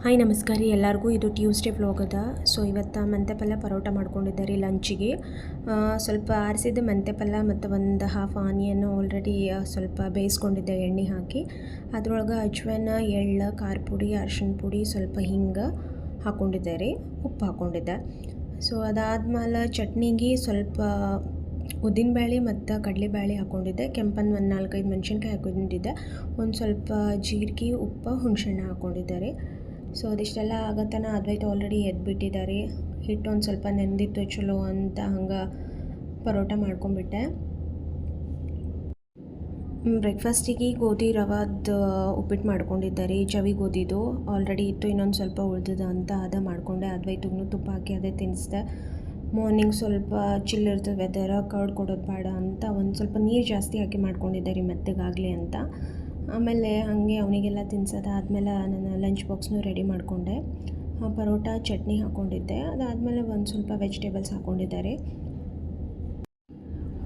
Hi ನಮಸ್ಕಾರ ರೀ ಎಲ್ಲರಿಗೂ. ಇದು ಟ್ಯೂಸ್ಡೇ ವ್ಲಾಗ್ ಅದ. ಸೊ ಇವತ್ತು ಮೆಂತ್ಯ ಪಲ್ಯ ಪರೋಟ ಮಾಡ್ಕೊಂಡಿದ್ದಾರೆ ಲಂಚಿಗೆ. ಸ್ವಲ್ಪ ಆರಿಸಿದ ಮೆಂತ್ಯ ಪಲ್ಯ ಮತ್ತು ಒಂದು ಹಾಫ್ ಆನಿಯನ್ ಆಲ್ರೆಡಿ ಸ್ವಲ್ಪ ಬೇಯಿಸ್ಕೊಂಡಿದ್ದೆ ಎಣ್ಣೆ ಹಾಕಿ. ಅದ್ರೊಳಗೆ ಅಜ್ವಾನ, ಎಳ್ಳು, ಖಾರ ಪುಡಿ, ಅರಿಶಿನ ಪುಡಿ, ಸ್ವಲ್ಪ ಹಿಂಗೆ ಹಾಕ್ಕೊಂಡಿದ್ದೆ, ಉಪ್ಪು ಹಾಕ್ಕೊಂಡಿದ್ದೆ. ಸೊ ಅದಾದ್ಮೇಲೆ ಚಟ್ನಿಗೆ ಸ್ವಲ್ಪ ಉದ್ದಿನಬೇಳೆ ಮತ್ತು ಕಡಲೆಬೇಳೆ ಹಾಕ್ಕೊಂಡಿದ್ದೆ. ಕೆಂಪನ್ನು ಒಂದು 4-5 ಮೆಣಸಿನ್ಕಾಯಿ ಹಾಕ್ಕೊಂಡಿದ್ದೆ. ಒಂದು ಸ್ವಲ್ಪ ಜೀರಿಗೆ, ಉಪ್ಪು, ಹುಣಸೆಹಣ್ಣು ಹಾಕ್ಕೊಂಡಿದ್ದಾರೆ. ಸೊ ಅದಿಷ್ಟೆಲ್ಲ ಆಗತ್ತನ ಅದ್ವೈತ ಆಲ್ರೆಡಿ ಎದ್ಬಿಟ್ಟಿದ್ದಾರೆ. ಹಿಟ್ಟು ಒಂದು ಸ್ವಲ್ಪ ನೆಂದಿತ್ತು ಚಲೋ ಅಂತ ಹಂಗೆ ಪರೋಟ ಮಾಡ್ಕೊಂಬಿಟ್ಟೆ. ಬ್ರೇಕ್ಫಾಸ್ಟಿಗೆ ಗೋಧಿ ರವಾದ ಉಪ್ಪಿಟ್ಟು ಮಾಡ್ಕೊಂಡಿದ್ದಾರೆ. ಜವಿ ಗೋಧಿದು ಆಲ್ರೆಡಿ ಇತ್ತು, ಇನ್ನೊಂದು ಸ್ವಲ್ಪ ಉಳ್ದಿದ ಅಂತ ಅದೇ ಮಾಡಿಕೊಂಡೆ. ಅದ್ವೈತಗೂ ತುಪ್ಪ ಹಾಕಿ ಅದೇ ತಿನ್ನಿಸ್ದೆ. ಮಾರ್ನಿಂಗ್ ಸ್ವಲ್ಪ ಚಿಲ್ ಇರ್ತದೆ ವೆದರ್, ಕರ್ಡ್ ಕೊಡೋದು ಬೇಡ ಅಂತ ಒಂದು ಸ್ವಲ್ಪ ನೀರು ಜಾಸ್ತಿ ಹಾಕಿ ಮಾಡ್ಕೊಂಡಿದ್ದಾರೆ ಮೆತ್ತಗಾಗಲಿ ಅಂತ. ಆಮೇಲೆ ಹಾಗೆ ಅವನಿಗೆಲ್ಲ ತಿನ್ಸೋದಾದ್ಮೇಲೆ ನಾನು ಲಂಚ್ ಬಾಕ್ಸ್ನೂ ರೆಡಿ ಮಾಡಿಕೊಂಡೆ. ಪರೋಟ ಚಟ್ನಿ ಹಾಕ್ಕೊಂಡಿದ್ದೆ. ಅದಾದಮೇಲೆ ಒಂದು ಸ್ವಲ್ಪ ವೆಜಿಟೇಬಲ್ಸ್ ಹಾಕ್ಕೊಂಡಿದ್ದಾರೆ.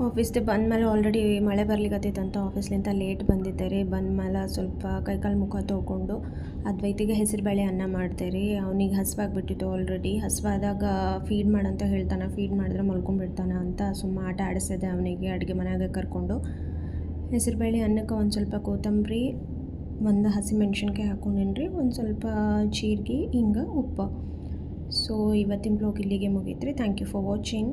ಆಫೀಸ್ದು ಬಂದಮೇಲೆ ಆಲ್ರೆಡಿ ಮಳೆ ಬರ್ಲಿಕ್ಕತ್ತೈತಂತ ಆಫೀಸ್ಲಿಂದ ಲೇಟ್ ಬಂದಿದ್ದಾರೆ. ಬಂದಮೇಲೆ ಸ್ವಲ್ಪ ಕೈಕಾಲು ಮುಖ ತೊಗೊಂಡು ಅದ್ವೈತಿಗೆ ಹೆಸರುಬೇಳೆ ಅನ್ನ ಮಾಡ್ತಾರೆ. ಅವನಿಗೆ ಹಸಿವಾಗ್ಬಿಟ್ಟಿತ್ತು ಆಲ್ರೆಡಿ. ಹಸಿವಾದಾಗ ಫೀಡ್ ಮಾಡಂತ ಹೇಳ್ತಾನೆ, ಫೀಡ್ ಮಾಡಿದ್ರೆ ಮಲ್ಕೊಂಡ್ಬಿಡ್ತಾನೆ ಅಂತ ಸುಮ್ಮ ಆಟ ಆಡಿಸಿದೆ ಅವನಿಗೆ ಅಡುಗೆ ಮನೆಯಾಗೆ ಕರ್ಕೊಂಡು. ಹೆಸರುಬೇಳೆ ಅನ್ನಕ್ಕೆ ಒಂದು ಸ್ವಲ್ಪ ಕೊತ್ತಂಬರಿ, ಒಂದು ಹಸಿಮೆಣ್ಸಿನ್ಕಾಯಿ ಹಾಕ್ಕೊಂಡೇನಿ, ಒಂದು ಸ್ವಲ್ಪ ಜೀರಿಗೆ, ಹಿಂಗೆ, ಉಪ್ಪು. ಸೊ ಇವತ್ತಿನ ಬ್ಲಾಗ್ ಇಲ್ಲಿಗೆ ಮುಗೀತು ರೀ. Thank you for watching.